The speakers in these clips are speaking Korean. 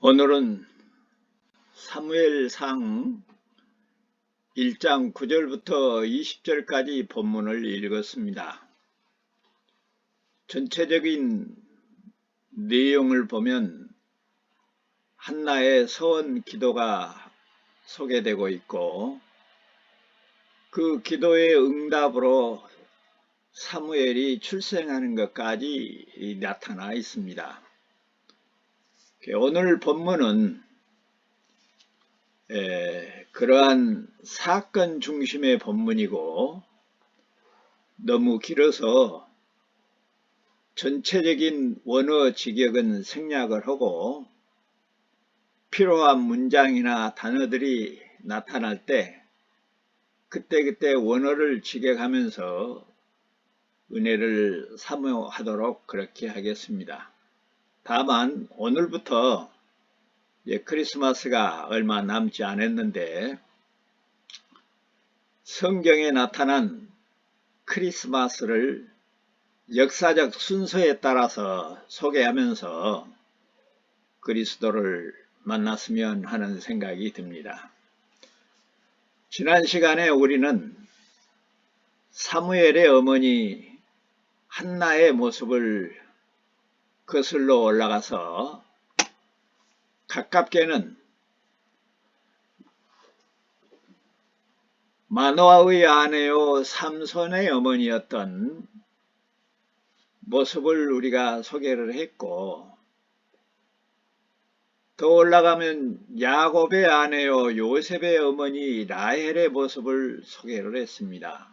오늘은 사무엘상 1장 9절부터 20절까지 본문을 읽었습니다. 전체적인 내용을 보면 한나의 서원 기도가 소개되고 있고, 그 기도의 응답으로 사무엘이 출생하는 것까지 나타나 있습니다. 오늘 본문은 그러한 사건 중심의 본문이고, 너무 길어서 전체적인 원어 직역은 생략을 하고 필요한 문장이나 단어들이 나타날 때 그때그때 원어를 직역하면서 은혜를 사모하도록 그렇게 하겠습니다. 다만 오늘부터 크리스마스가 얼마 남지 않았는데 성경에 나타난 크리스마스를 역사적 순서에 따라서 소개하면서 그리스도를 만났으면 하는 생각이 듭니다. 지난 시간에 우리는 사무엘의 어머니 한나의 모습을 거슬러 올라가서 가깝게는 마노아의 아내요 삼손의 어머니였던 모습을 우리가 소개를 했고, 더 올라가면 야곱의 아내요 요셉의 어머니 라헬의 모습을 소개를 했습니다.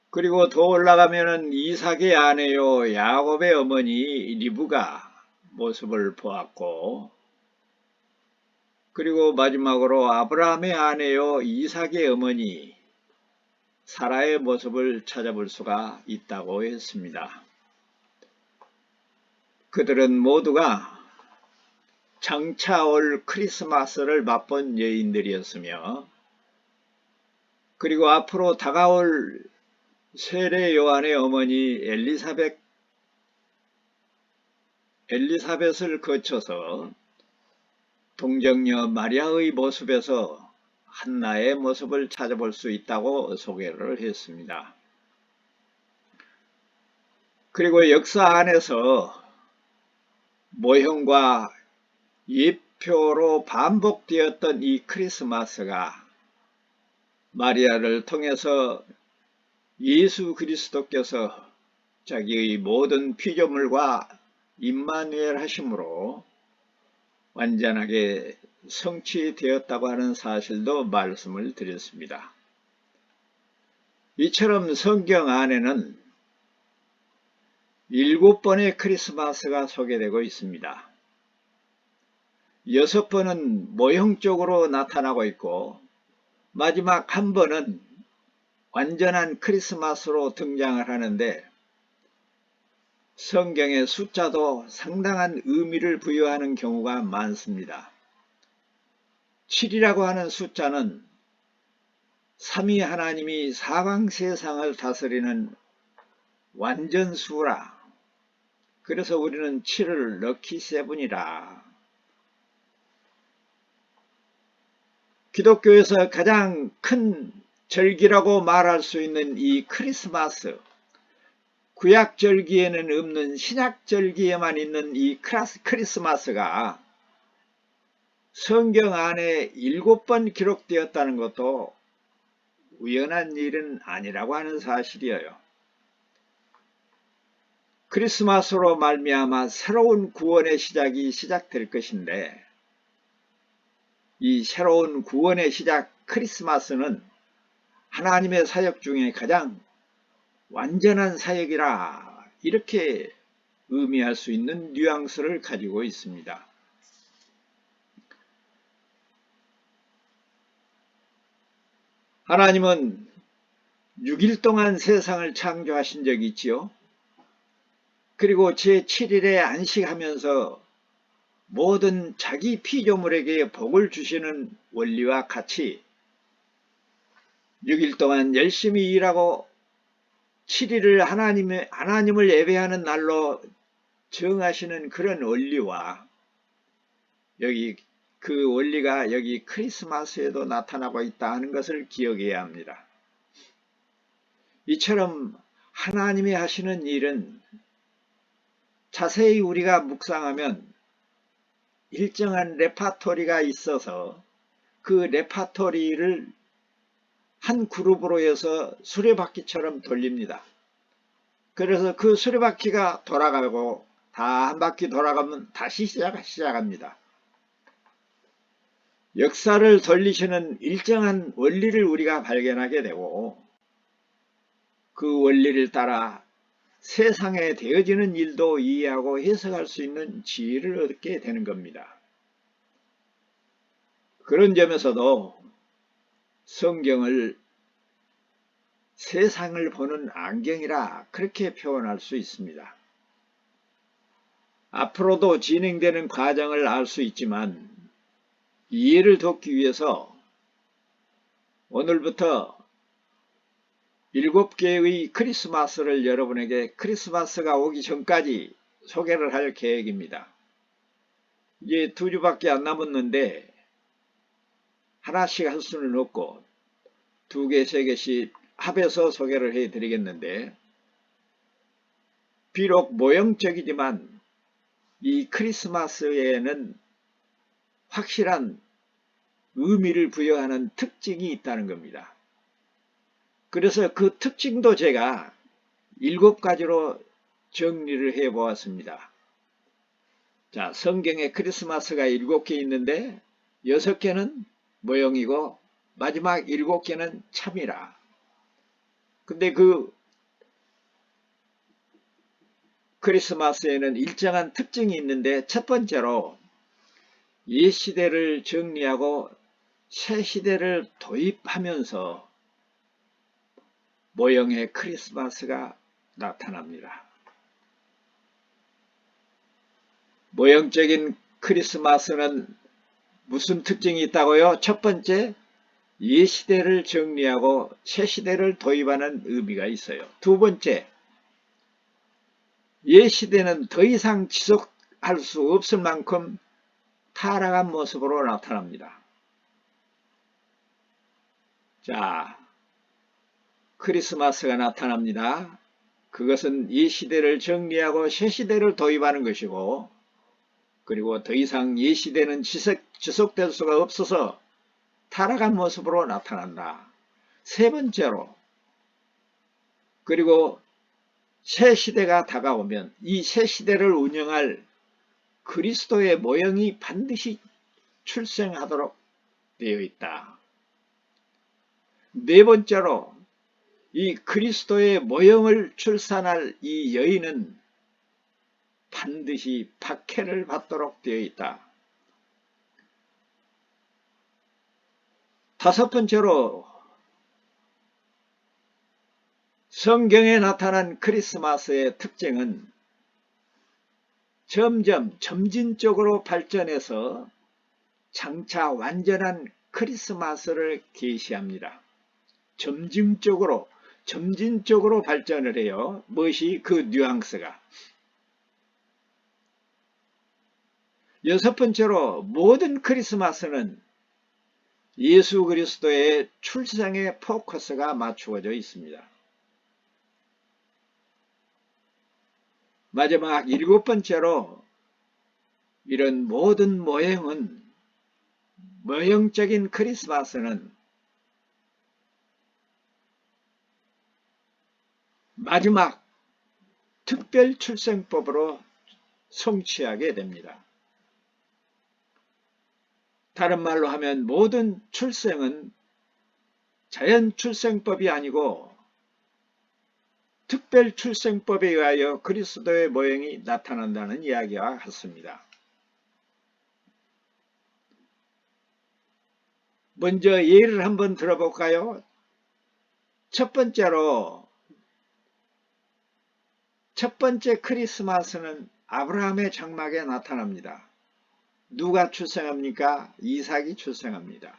그리고 더 올라가면 이삭의 아내요 야곱의 어머니 리브가 모습을 보았고, 그리고 마지막으로 아브라함의 아내요 이삭의 어머니 사라의 모습을 찾아볼 수가 있다고 했습니다. 그들은 모두가 장차 올 크리스마스를 맛본 여인들이었으며, 그리고 앞으로 다가올 세례 요한의 어머니 엘리사벳을 거쳐서 동정녀 마리아의 모습에서 한나의 모습을 찾아볼 수 있다고 소개를 했습니다. 그리고 역사 안에서 모형과 예표로 반복되었던 이 크리스마스가 마리아를 통해서 예수 그리스도께서 자기의 모든 피조물과 임마누엘 하심으로 완전하게 성취되었다고 하는 사실도 말씀을 드렸습니다. 이처럼 성경 안에는 7번의 크리스마스가 소개되고 있습니다. 6번은 모형적으로 나타나고 있고, 마지막 한 번은 완전한 크리스마스로 등장을 하는데, 성경의 숫자도 상당한 의미를 부여하는 경우가 많습니다. 7이라고 하는 숫자는 삼위 하나님이 사방 세상을 다스리는 완전수라. 그래서 우리는 7을 럭키 세븐이라. 기독교에서 가장 큰 절기라고 말할 수 있는 이 크리스마스, 구약절기에는 없는 신약절기에만 있는 이 크리스마스가 성경 안에 7번 기록되었다는 것도 우연한 일은 아니라고 하는 사실이에요. 크리스마스로 말미암아 새로운 구원의 시작이 시작될 것인데, 이 새로운 구원의 시작 크리스마스는 하나님의 사역 중에 가장 완전한 사역이라, 이렇게 의미할 수 있는 뉘앙스를 가지고 있습니다. 하나님은 6일 동안 세상을 창조하신 적이 있지요. 그리고 제7일에 안식하면서 모든 자기 피조물에게 복을 주시는 원리와 같이 6일 동안 열심히 일하고 7일을 하나님을 예배하는 날로 정하시는 그런 원리와 여기 그 원리가 여기 크리스마스에도 나타나고 있다 하는 것을 기억해야 합니다. 이처럼 하나님이 하시는 일은 자세히 우리가 묵상하면 일정한 레파토리가 있어서 그 레파토리를 한 그룹으로 해서 수레바퀴처럼 돌립니다. 그래서 그 수레바퀴가 돌아가고 다 한 바퀴 돌아가면 다시 시작합니다. 역사를 돌리시는 일정한 원리를 우리가 발견하게 되고 그 원리를 따라 세상에 되어지는 일도 이해하고 해석할 수 있는 지혜를 얻게 되는 겁니다. 그런 점에서도 성경을 세상을 보는 안경이라 그렇게 표현할 수 있습니다. 앞으로도 진행되는 과정을 알 수 있지만 이해를 돕기 위해서 오늘부터 7개의 크리스마스를 여러분에게 크리스마스가 오기 전까지 소개를 할 계획입니다. 이제 2주밖에 안 남았는데 하나씩 할 수는 없고 2개, 3개씩 합해서 소개를 해드리겠는데 비록 모형적이지만 이 크리스마스에는 확실한 의미를 부여하는 특징이 있다는 겁니다. 그래서 그 특징도 제가 7가지로 정리를 해 보았습니다. 자, 성경에 크리스마스가 7개 있는데 6개는 모형이고 마지막 7개는 참이라. 근데 그 크리스마스에는 일정한 특징이 있는데 첫 번째로 옛 시대를 정리하고 새 시대를 도입하면서 모형의 크리스마스가 나타납니다. 모형적인 크리스마스는 무슨 특징이 있다고요? 첫 번째, 옛 시대를 정리하고 새 시대를 도입하는 의미가 있어요. 두 번째, 옛 시대는 더 이상 지속할 수 없을 만큼 타락한 모습으로 나타납니다. 자, 크리스마스가 나타납니다. 그것은 옛 시대를 정리하고 새 시대를 도입하는 것이고 그리고 더 이상 옛 시대는 지속될 수가 없어서 타락한 모습으로 나타난다. 세 번째로 그리고 새 시대가 다가오면 이 새 시대를 운영할 그리스도의 모형이 반드시 출생하도록 되어 있다. 네 번째로 이 그리스도의 모형을 출산할 이 여인은 반드시 박해를 받도록 되어 있다. 다섯 번째로 성경에 나타난 크리스마스의 특징은 점진적으로 발전해서 장차 완전한 크리스마스를 계시합니다. 점진적으로 발전을 해요. 무엇이 그 뉘앙스가. 여섯 번째로 모든 크리스마스는 예수 그리스도의 출생에 포커스가 맞추어져 있습니다. 마지막 7번째로 이런 모든 모형적인 크리스마스는 마지막 특별 출생법으로 성취하게 됩니다. 다른 말로 하면 모든 출생은 자연 출생법이 아니고 특별 출생법에 의하여 그리스도의 모형이 나타난다는 이야기와 같습니다. 먼저 예를 한번 들어볼까요? 첫 번째로 첫 번째 크리스마스는 아브라함의 장막에 나타납니다. 누가 출생합니까? 이삭이 출생합니다.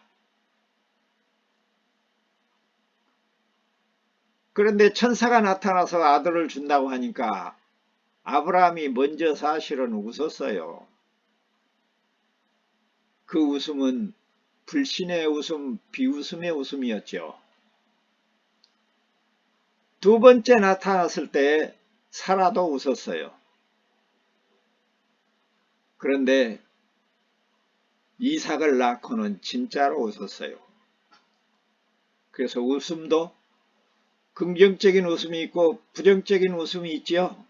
그런데 천사가 나타나서 아들을 준다고 하니까 아브라함이 먼저 사실은 웃었어요. 그 웃음은 불신의 웃음, 비웃음의 웃음이었죠. 두 번째 나타났을 때 사라도 웃었어요. 그런데 이삭을 낳고는 진짜로 웃었어요. 그래서 웃음도 긍정적인 웃음이 있고 부정적인 웃음이 있지요.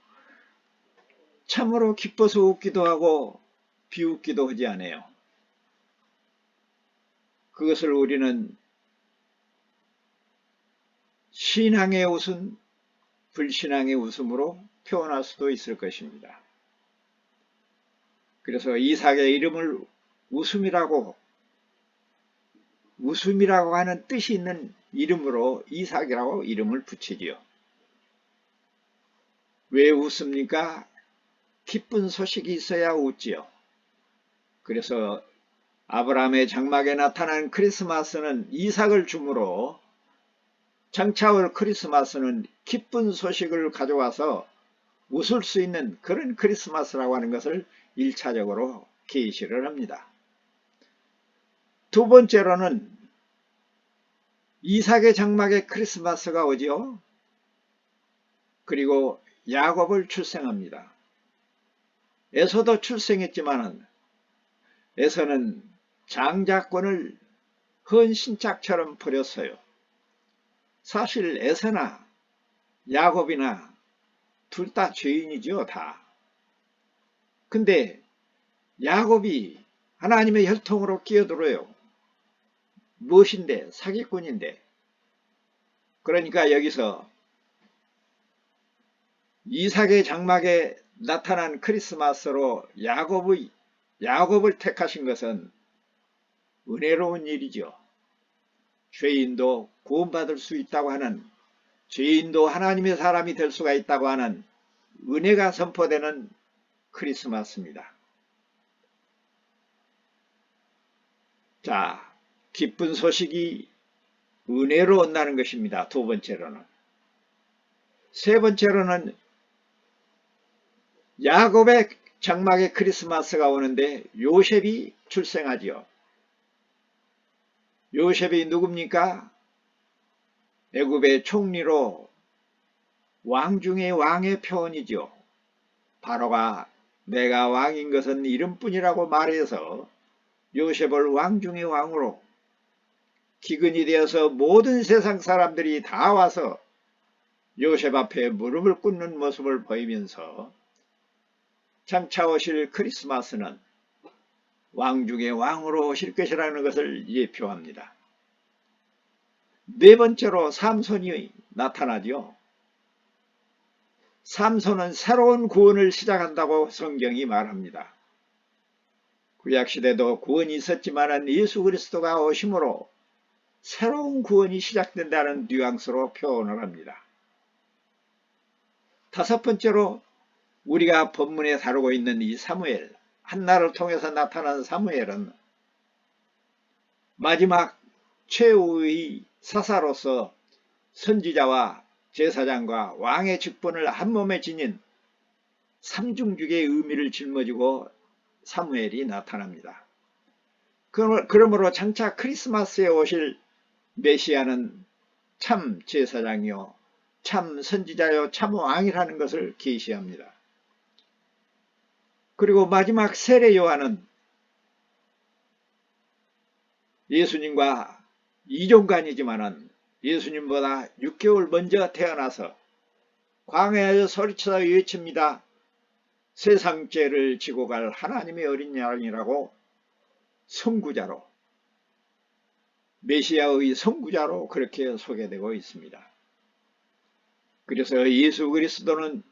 참으로 기뻐서 웃기도 하고 비웃기도 하지 않아요. 그것을 우리는 신앙의 웃음, 불신앙의 웃음으로 표현할 수도 있을 것입니다. 그래서 이삭의 이름을 웃음이라고 하는 뜻이 있는 이름으로 이삭이라고 이름을 붙이지요. 왜 웃습니까? 기쁜 소식이 있어야 웃지요. 그래서 아브라함의 장막에 나타난 크리스마스는 이삭을 주므로 장차올 크리스마스는 기쁜 소식을 가져와서 웃을 수 있는 그런 크리스마스라고 하는 것을 1차적으로 계시를 합니다. 두 번째로는 이삭의 장막에 크리스마스가 오지요. 그리고 야곱을 출생합니다. 에서도 출생했지만 에서는 장자권을 헌신짝처럼 버렸어요. 사실 에서나 야곱이나 둘 다 죄인이죠, 다. 근데 야곱이 하나님의 혈통으로 끼어들어요. 무엇인데? 사기꾼인데. 그러니까 여기서 이삭의 장막에 나타난 크리스마스로 야곱을 택하신 것은 은혜로운 일이죠. 죄인도 구원받을 수 있다고 하는, 죄인도 하나님의 사람이 될 수가 있다고 하는 은혜가 선포되는 크리스마스입니다. 자, 기쁜 소식이 은혜로 온다는 것입니다. 두 번째로는. 세 번째로는 야곱의 장막에 크리스마스가 오는데 요셉이 출생하지요. 요셉이 누굽니까? 애굽의 총리로 왕 중의 왕의 표현이죠. 바로가 내가 왕인 것은 이름뿐이라고 말해서 요셉을 왕 중의 왕으로 기근이 되어서 모든 세상 사람들이 다 와서 요셉 앞에 무릎을 꿇는 모습을 보이면서 장차 오실 크리스마스는 왕 중의 왕으로 오실 것이라는 것을 예표합니다. 네 번째로 삼손이 나타나죠. 삼손은 새로운 구원을 시작한다고 성경이 말합니다. 구약시대도 구원이 있었지만 예수 그리스도가 오심으로 새로운 구원이 시작된다는 뉘앙스로 표현을 합니다. 다섯 번째로 우리가 본문에 다루고 있는 이 사무엘, 한나를 통해서 나타난 사무엘은 마지막 최후의 사사로서 선지자와 제사장과 왕의 직분을 한몸에 지닌 삼중직의 의미를 짊어지고 사무엘이 나타납니다. 그러므로 장차 크리스마스에 오실 메시아는 참 제사장이요 참 선지자요 참 왕이라는 것을 계시합니다. 그리고 마지막 세례 요한은 예수님과 이종간이지만은 예수님보다 6개월 먼저 태어나서 광야에서 소리쳐 외칩니다. 세상 죄를 지고 갈 하나님의 어린 양이라고 선구자로, 메시아의 선구자로 그렇게 소개되고 있습니다. 그래서 예수 그리스도는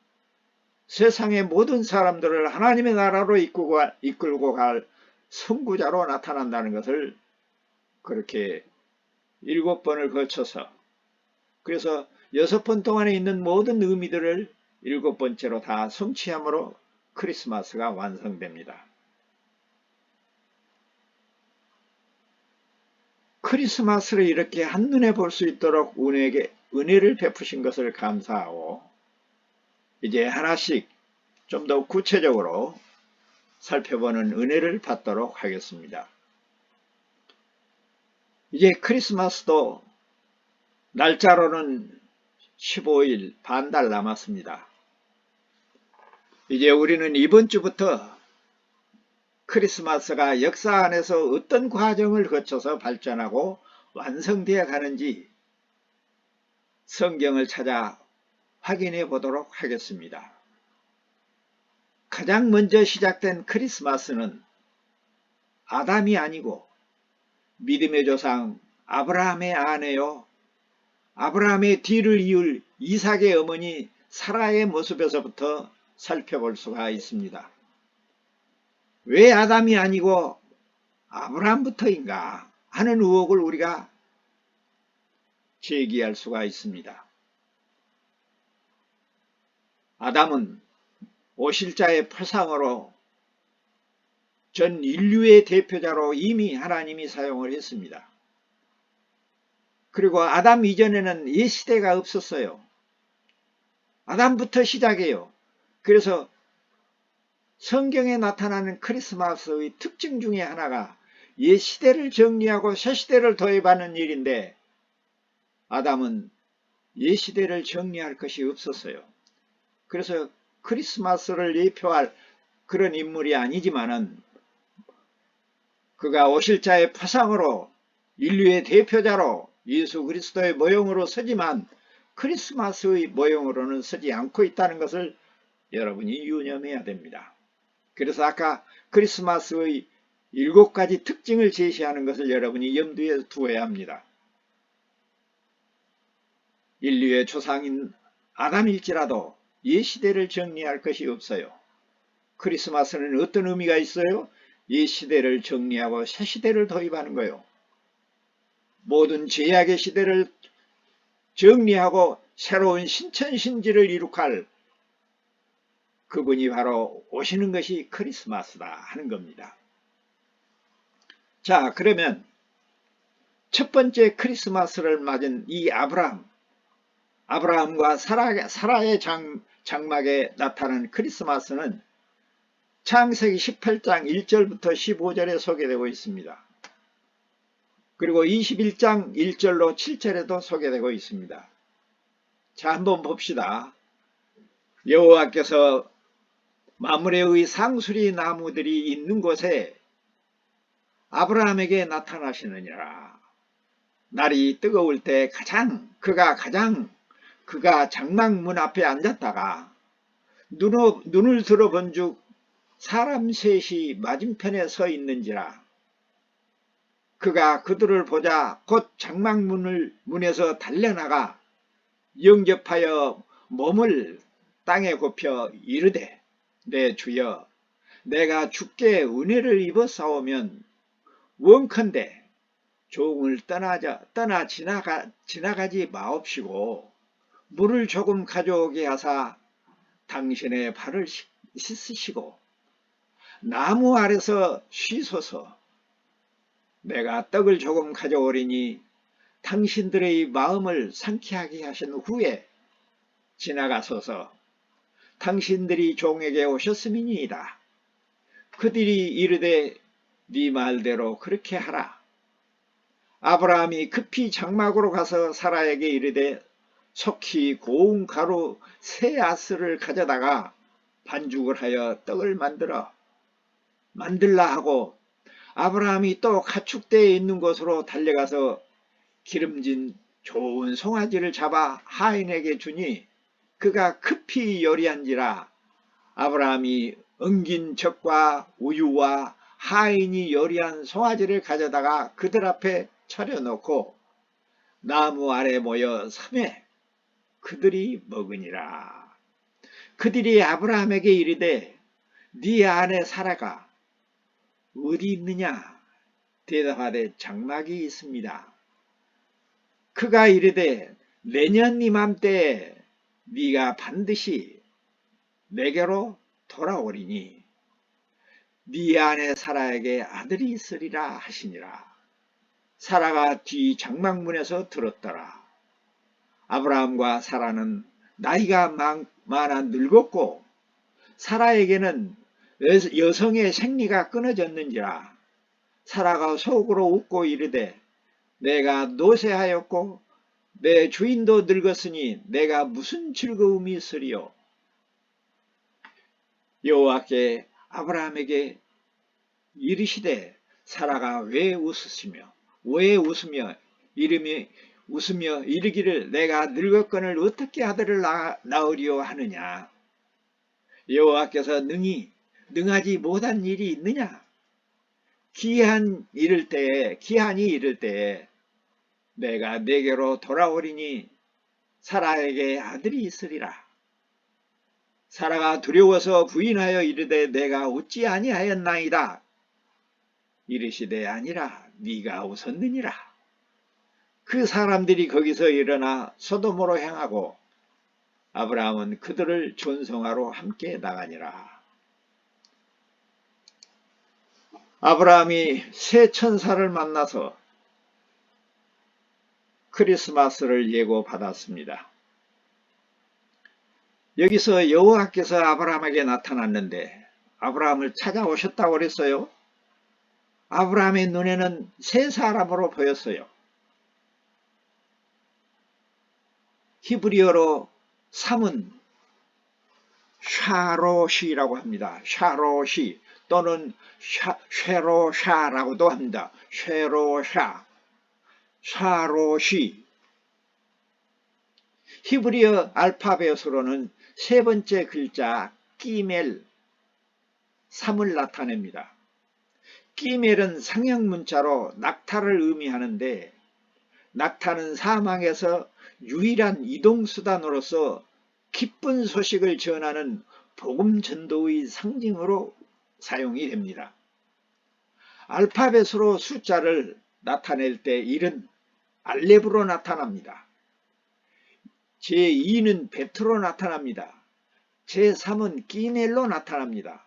세상의 모든 사람들을 하나님의 나라로 이끌고 갈 선구자로 나타난다는 것을 그렇게 7번을 거쳐서, 그래서 6번 동안에 있는 모든 의미들을 7번째로 다 성취함으로 크리스마스가 완성됩니다. 크리스마스를 이렇게 한눈에 볼 수 있도록 우리에게 은혜를 베푸신 것을 감사하고 이제 하나씩 좀 더 구체적으로 살펴보는 은혜를 받도록 하겠습니다. 이제 크리스마스도 날짜로는 15일 반달 남았습니다. 이제 우리는 이번 주부터 크리스마스가 역사 안에서 어떤 과정을 거쳐서 발전하고 완성되어 가는지 성경을 찾아 확인해 보도록 하겠습니다. 가장 먼저 시작된 크리스마스는 아담이 아니고 믿음의 조상 아브라함의 아내요, 아브라함의 뒤를 이을 이삭의 어머니 사라의 모습에서부터 살펴볼 수가 있습니다. 왜 아담이 아니고 아브라함부터인가 하는 의혹을 우리가 제기할 수가 있습니다. 아담은 오실자의 표상으로 전 인류의 대표자로 이미 하나님이 사용을 했습니다. 그리고 아담 이전에는 옛시대가 없었어요. 아담부터 시작해요. 그래서 성경에 나타나는 크리스마스의 특징 중에 하나가 옛시대를 정리하고 새시대를 도입하는 일인데, 아담은 옛시대를 정리할 것이 없었어요. 그래서 크리스마스를 예표할 그런 인물이 아니지만은 그가 오실 자의 표상으로 인류의 대표자로 예수 그리스도의 모형으로 서지만 크리스마스의 모형으로는 서지 않고 있다는 것을 여러분이 유념해야 됩니다. 그래서 아까 크리스마스의 7가지 특징을 제시하는 것을 여러분이 염두에 두어야 합니다. 인류의 조상인 아담일지라도 옛시대를 정리할 것이 없어요. 크리스마스는 어떤 의미가 있어요? 옛시대를 정리하고 새시대를 도입하는 거예요. 모든 죄악의 시대를 정리하고 새로운 신천신지를 이룩할 그분이 바로 오시는 것이 크리스마스다 하는 겁니다. 자, 그러면 첫 번째 크리스마스를 맞은 이 아브라함과 사라의 장막에 나타난 크리스마스는 창세기 18장 1절부터 15절에 소개되고 있습니다. 그리고 21장 1절로 7절에도 소개되고 있습니다. 자, 한번 봅시다. 여호와께서 마므레의 상수리 나무들이 있는 곳에 아브라함에게 나타나시느니라. 날이 뜨거울 때 그가 장막문 앞에 앉았다가 눈을 들어본즉 사람 셋이 맞은편에 서 있는지라. 그가 그들을 보자 곧 장막문에서 달려나가 영접하여 몸을 땅에 굽혀 이르되, 내 주여, 내가 주께 은혜를 입어 싸우면 원컨대 종을 떠나 지나가지 마옵시고 물을 조금 가져오게 하사 당신의 발을 씻으시고 나무 아래서 쉬소서. 내가 떡을 조금 가져오리니 당신들의 마음을 상쾌하게 하신 후에 지나가소서. 당신들이 종에게 오셨음이니이다. 그들이 이르되 네 말대로 그렇게 하라. 아브라함이 급히 장막으로 가서 사라에게 이르되 속히 고운 가루 3아스를 가져다가 반죽을 하여 떡을 만들라 하고, 아브라함이 또 가축대에 있는 곳으로 달려가서 기름진 좋은 송아지를 잡아 하인에게 주니 그가 급히 요리한지라. 아브라함이 엉긴 젖과 우유와 하인이 요리한 송아지를 가져다가 그들 앞에 차려놓고 나무 아래 모여 삼매 그들이 먹으니라. 그들이 아브라함에게 이르되 네 아내 사라가 어디 있느냐? 대답하되 장막이 있습니다. 그가 이르되 내년 이맘때에 네가 반드시 내게로 돌아오리니 네 아내 사라에게 아들이 있으리라 하시니라. 사라가 뒤 장막문에서 들었더라. 아브라함과 사라는 나이가 많아 늙었고 사라에게는 여성의 생리가 끊어졌는지라. 사라가 속으로 웃고 이르되 내가 노쇠하였고 내 주인도 늙었으니 내가 무슨 즐거움이 있으리요. 여호와께 아브라함에게 이르시되 사라가 왜 웃으며 이르기를 내가 늙었거늘 어떻게 아들을 낳으리요 하느냐. 여호와께서 능하지 못한 일이 있느냐. 기한이 이를 때에 내가 내게로 돌아오리니 사라에게 아들이 있으리라. 사라가 두려워서 부인하여 이르되 내가 웃지 아니하였나이다. 이르시되 아니라 네가 웃었느니라. 그 사람들이 거기서 일어나 소돔으로 향하고 아브라함은 그들을 존송하러 함께 나가니라. 아브라함이 새 천사를 만나서 크리스마스를 예고받았습니다. 여기서 여호와께서 아브라함에게 나타났는데 아브라함을 찾아오셨다고 그랬어요. 아브라함의 눈에는 새 사람으로 보였어요. 히브리어로 삼은 샤로시라고 합니다. 샤로시 또는 쉐로샤라고도 합니다. 쉐로샤, 샤로시. 히브리어 알파벳으로는 세 번째 글자 끼멜, 3을 나타냅니다. 끼멜은 상형문자로 낙타를 의미하는데 낙타는 사망에서 유일한 이동수단으로서 기쁜 소식을 전하는 복음 전도의 상징으로 사용이 됩니다. 알파벳으로 숫자를 나타낼 때 1은 알렙으로 나타납니다. 제2는 베트로 나타납니다. 제3은 끼멜로 나타납니다.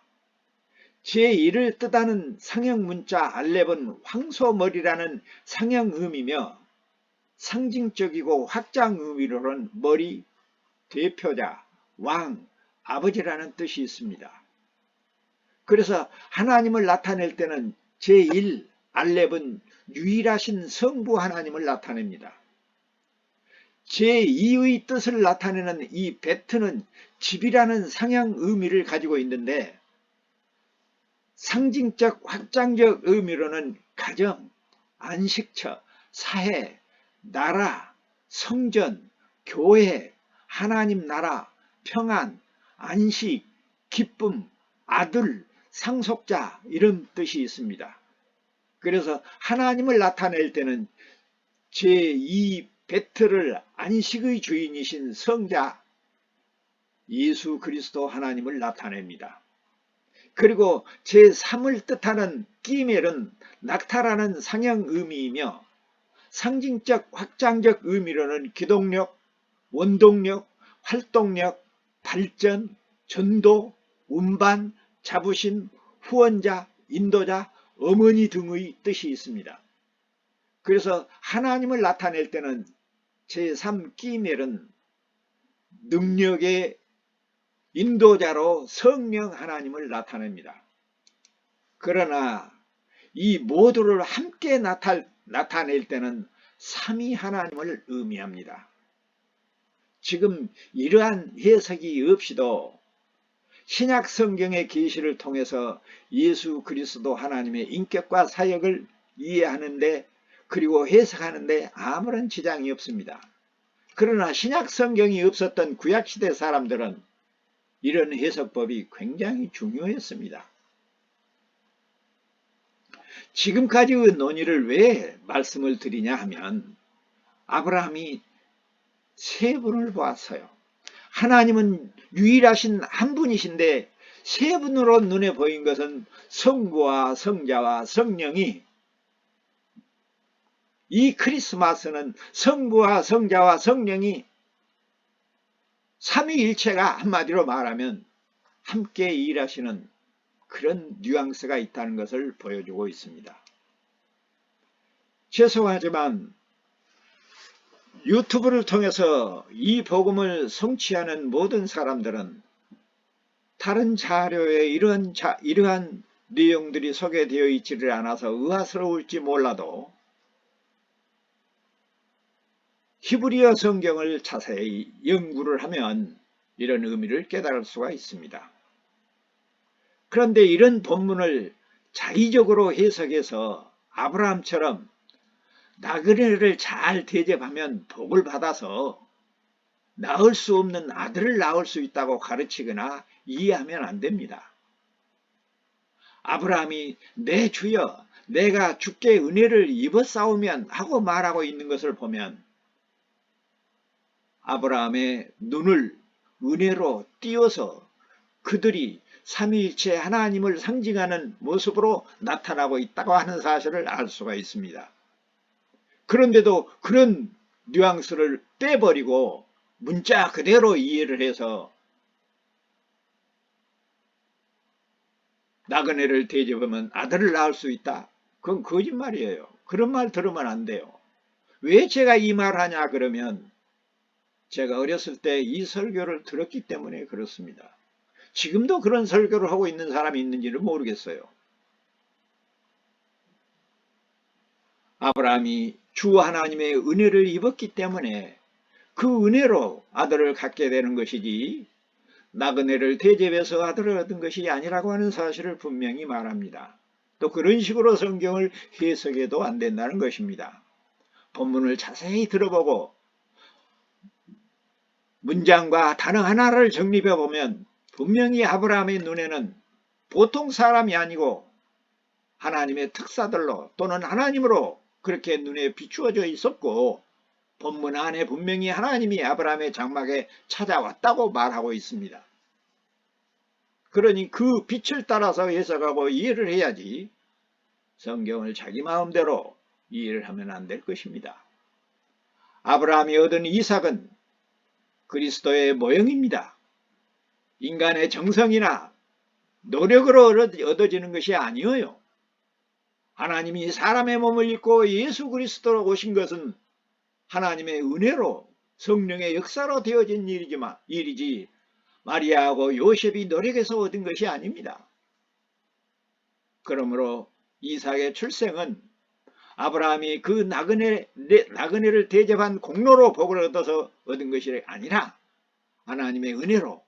제1을 뜻하는 상형문자 알렙은 황소머리라는 상형음이며 상징적이고 확장 의미로는 머리, 대표자, 왕, 아버지라는 뜻이 있습니다. 그래서 하나님을 나타낼 때는 제1 알렙은 유일하신 성부 하나님을 나타냅니다. 제2의 뜻을 나타내는 이 베트는 집이라는 상형 의미를 가지고 있는데 상징적 확장적 의미로는 가정, 안식처, 사회, 나라, 성전, 교회, 하나님 나라, 평안, 안식, 기쁨, 아들, 상속자 이런 뜻이 있습니다. 그래서 하나님을 나타낼 때는 제2 베트를 안식의 주인이신 성자 예수 그리스도 하나님을 나타냅니다. 그리고 제3을 뜻하는 끼멜은 낙타라는 상형 의미이며 상징적 확장적 의미로는 기동력, 원동력, 활동력, 발전, 전도, 운반, 자부심, 후원자, 인도자, 어머니 등의 뜻이 있습니다. 그래서 하나님을 나타낼 때는 제3 끼멜은 능력의 인도자로 성령 하나님을 나타냅니다. 그러나 이 모두를 함께 나타낼 때는 삼위 하나님을 의미합니다. 지금 이러한 해석이 없이도 신약 성경의 계시를 통해서 예수 그리스도 하나님의 인격과 사역을 이해하는데 그리고 해석하는데 아무런 지장이 없습니다. 그러나 신약 성경이 없었던 구약시대 사람들은 이런 해석법이 굉장히 중요했습니다. 지금까지의 논의를 왜 말씀을 드리냐 하면 아브라함이 세 분을 보았어요. 하나님은 유일하신 한 분이신데 세 분으로 눈에 보인 것은 성부와 성자와 성령이 이 크리스마스는 성부와 성자와 성령이 삼위일체가 한마디로 말하면 함께 일하시는 그런 뉘앙스가 있다는 것을 보여주고 있습니다. 죄송하지만 유튜브를 통해서 이 복음을 성취하는 모든 사람들은 다른 자료에 이러한 내용들이 소개되어 있지를 않아서 의아스러울지 몰라도 히브리어 성경을 자세히 연구를 하면 이런 의미를 깨달을 수가 있습니다. 그런데 이런 본문을 자의적으로 해석해서 아브라함처럼 나그네를 잘 대접하면 복을 받아서 낳을 수 없는 아들을 낳을 수 있다고 가르치거나 이해하면 안 됩니다. 아브라함이 내 주여 내가 주께 은혜를 입었사오면 하고 말하고 있는 것을 보면 아브라함의 눈을 은혜로 띄워서 그들이 삼위일체 하나님을 상징하는 모습으로 나타나고 있다고 하는 사실을 알 수가 있습니다. 그런데도 그런 뉘앙스를 빼버리고 문자 그대로 이해를 해서 나그네를 대접하면 아들을 낳을 수 있다. 그건 거짓말이에요. 그런 말 들으면 안 돼요. 왜 제가 이 말을 하냐 그러면 제가 어렸을 때 이 설교를 들었기 때문에 그렇습니다. 지금도 그런 설교를 하고 있는 사람이 있는지는 모르겠어요. 아브라함이 주 하나님의 은혜를 입었기 때문에 그 은혜로 아들을 갖게 되는 것이지 나그네를 대접해서 아들을 얻은 것이 아니라고 하는 사실을 분명히 말합니다. 또 그런 식으로 성경을 해석해도 안 된다는 것입니다. 본문을 자세히 들어보고 문장과 단어 하나를 정립해 보면 분명히 아브라함의 눈에는 보통 사람이 아니고 하나님의 특사들로 또는 하나님으로 그렇게 눈에 비추어져 있었고 본문 안에 분명히 하나님이 아브라함의 장막에 찾아왔다고 말하고 있습니다. 그러니 그 빛을 따라서 해석하고 이해를 해야지 성경을 자기 마음대로 이해를 하면 안 될 것입니다. 아브라함이 얻은 이삭은 그리스도의 모형입니다. 인간의 정성이나 노력으로 얻어지는 것이 아니에요. 하나님이 사람의 몸을 입고 예수 그리스도로 오신 것은 하나님의 은혜로 성령의 역사로 되어진 일이지 마리아하고 요셉이 노력해서 얻은 것이 아닙니다. 그러므로 이삭의 출생은 아브라함이 그 나그네를 대접한 공로로 복을 얻어서 얻은 것이 아니라 하나님의 은혜로.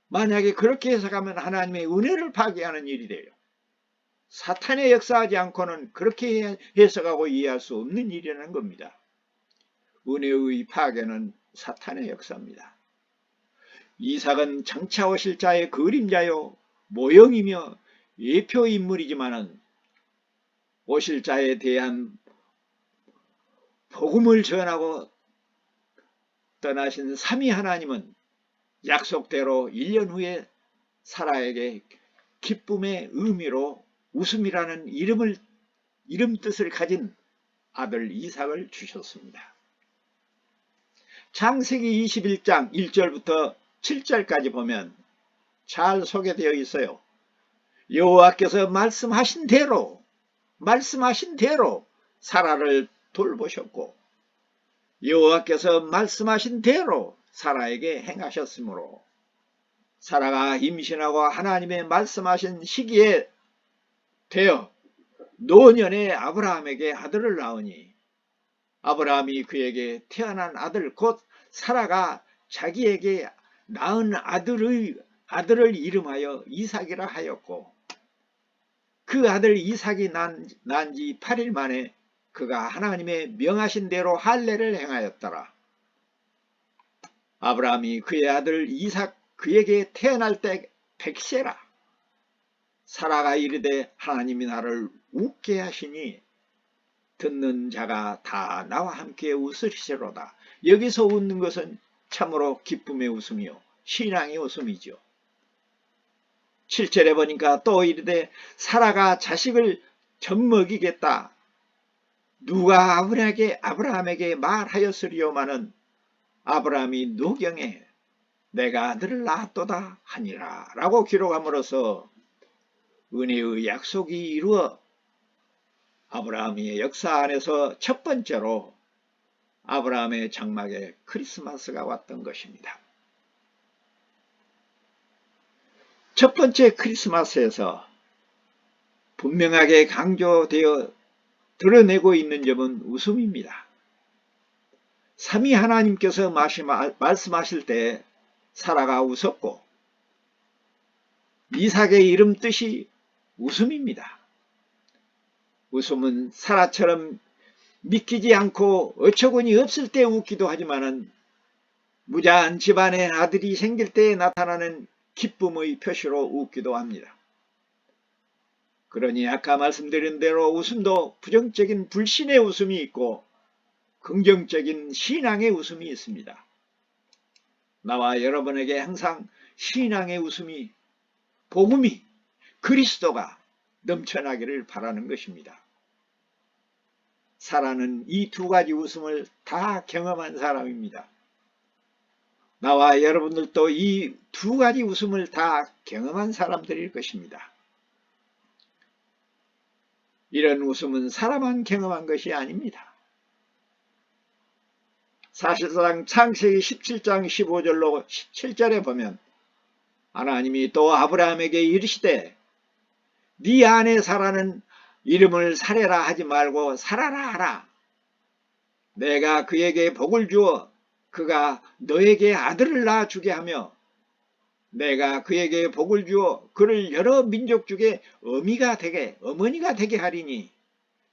만약에 그렇게 해석하면 하나님의 은혜를 파괴하는 일이 돼요. 사탄의 역사하지 않고는 그렇게 해석하고 이해할 수 없는 일이라는 겁니다. 은혜의 파괴는 사탄의 역사입니다. 이삭은 장차 오실 자의 그림자요 모형이며 예표인물이지만은 오실 자에 대한 복음을 전하고 떠나신 삼위 하나님은 약속대로 1년 후에 사라에게 기쁨의 의미로 웃음이라는 이름 뜻을 가진 아들 이삭을 주셨습니다. 창세기 21장 1절부터 7절까지 보면 잘 소개되어 있어요. 여호와께서 말씀하신 대로 사라를 돌보셨고 여호와께서 말씀하신 대로 사라에게 행하셨으므로 사라가 임신하고 하나님의 말씀하신 시기에 되어 노년에 아브라함에게 아들을 낳으니 아브라함이 그에게 태어난 아들 곧 사라가 자기에게 낳은 아들을 이름하여 이삭이라 하였고 그 아들 이삭이 난 지 8일 만에 그가 하나님의 명하신 대로 할례를 행하였더라. 아브라함이 그의 아들 이삭 그에게 태어날 때 100세라. 사라가 이르되 하나님이 나를 웃게 하시니 듣는 자가 다 나와 함께 웃으시리로다. 여기서 웃는 것은 참으로 기쁨의 웃음이요 신앙의 웃음이죠. 7절에 보니까 또 이르되 사라가 자식을 젖먹이겠다. 누가 아브라함에게 말하였으리요마는 아브라함이 노경에 내가 아들을 낳았도다 하니라 라고 기록함으로써 은혜의 약속이 이루어 아브라함의 역사 안에서 첫 번째로 아브라함의 장막에 크리스마스가 왔던 것입니다. 첫 번째 크리스마스에서 분명하게 강조되어 드러내고 있는 점은 웃음입니다. 삼위 하나님께서 말씀하실 때 사라가 웃었고 이삭의 이름 뜻이 웃음입니다. 웃음은 사라처럼 믿기지 않고 어처구니 없을 때 웃기도 하지만은 무자한 집안에 아들이 생길 때 나타나는 기쁨의 표시로 웃기도 합니다. 그러니 아까 말씀드린 대로 웃음도 부정적인 불신의 웃음이 있고 긍정적인 신앙의 웃음이 있습니다. 나와 여러분에게 항상 신앙의 웃음이, 복음이, 그리스도가 넘쳐나기를 바라는 것입니다. 사라는 이 두 가지 웃음을 다 경험한 사람입니다. 나와 여러분들도 이 두 가지 웃음을 다 경험한 사람들일 것입니다. 이런 웃음은 사람만 경험한 것이 아닙니다. 사실상 창세기 17장 15절로 17절에 보면 하나님이 또 아브라함에게 이르시되 네 아내 사라는 이름을 사레라 하지 말고 사라라 하라. 내가 그에게 복을 주어 그가 너에게 아들을 낳아주게 하며 내가 그에게 복을 주어 그를 여러 민족 중에 어머니가 되게 하리니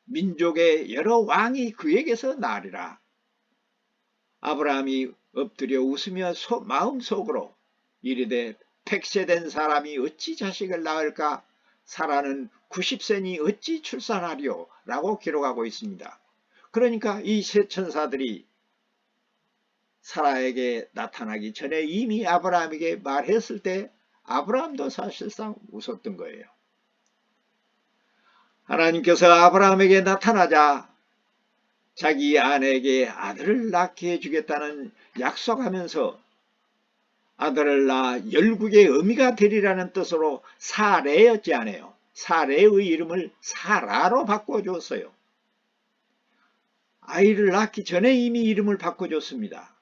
민족의 여러 왕이 그에게서 나리라. 아브라함이 엎드려 웃으며 마음속으로 이르되 100세 된 사람이 어찌 자식을 낳을까? 사라는 90세니 어찌 출산하리요? 라고 기록하고 있습니다. 그러니까 이 세 천사들이 사라에게 나타나기 전에 이미 아브라함에게 말했을 때 아브라함도 사실상 웃었던 거예요. 하나님께서 아브라함에게 나타나자 자기 아내에게 아들을 낳게 해주겠다는 약속하면서 아들을 낳아 열국의 어미가 되리라는 뜻으로 사레였지 않아요. 사레의 이름을 사라로 바꿔줬어요. 아이를 낳기 전에 이미 이름을 바꿔줬습니다.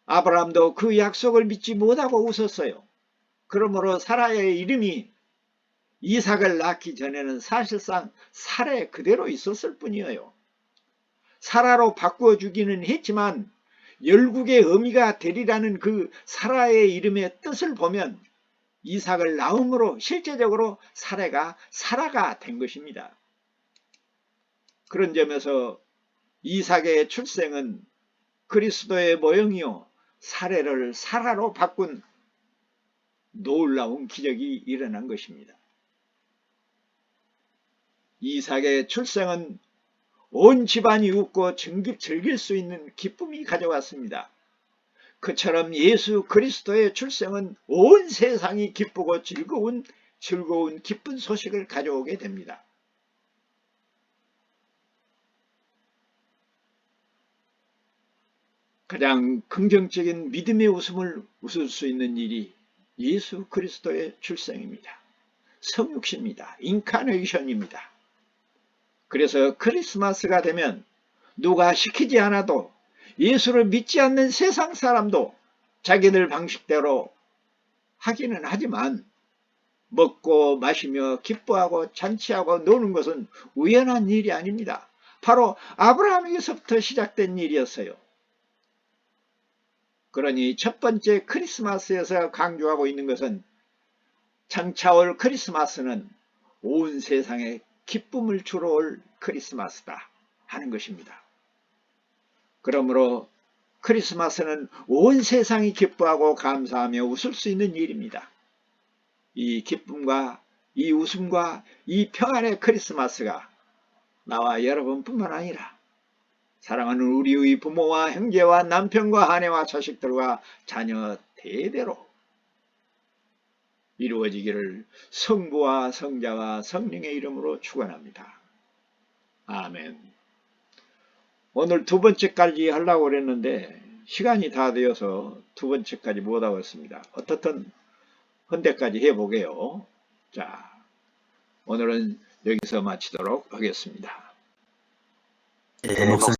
아브라함도 그 약속을 믿지 못하고 웃었어요. 그러므로 사라의 이름이 이삭을 낳기 전에는 사실상 사레 그대로 있었을 뿐이에요. 사라로 바꿔주기는 했지만 열국의 어미가 되리라는 그 사라의 이름의 뜻을 보면 이삭을 낳음으로 실제적으로 사라가 된 것입니다. 그런 점에서 이삭의 출생은 그리스도의 모형이요 사레를 사라로 바꾼 놀라운 기적이 일어난 것입니다. 이삭의 출생은 온 집안이 웃고 즐길 수 있는 기쁨이 가져왔습니다. 그처럼 예수 그리스도의 출생은 온 세상이 기쁘고 즐거운 기쁜 소식을 가져오게 됩니다. 가장 긍정적인 믿음의 웃음을 웃을 수 있는 일이 예수 그리스도의 출생입니다. 성육신입니다. 인카네이션입니다. 그래서 크리스마스가 되면 누가 시키지 않아도 예수를 믿지 않는 세상 사람도 자기들 방식대로 하기는 하지만 먹고 마시며 기뻐하고 잔치하고 노는 것은 우연한 일이 아닙니다. 바로 아브라함에게서부터 시작된 일이었어요. 그러니 첫 번째 크리스마스에서 강조하고 있는 것은 장차올 크리스마스는 온 세상에 기쁨을 주러 올 크리스마스다 하는 것입니다. 그러므로 크리스마스는 온 세상이 기뻐하고 감사하며 웃을 수 있는 일입니다. 이 기쁨과 이 웃음과 이 평안의 크리스마스가 나와 여러분뿐만 아니라 사랑하는 우리의 부모와 형제와 남편과 아내와 자식들과 자녀 대대로 이루어지기를 성부와 성자와 성령의 이름으로 축원합니다. 아멘. 오늘 두 번째까지 하려고 그랬는데 시간이 다 되어서 두 번째까지 못하고 있습니다. 어떻든 헌데까지 해보게요. 자, 오늘은 여기서 마치도록 하겠습니다. 예, 목사님.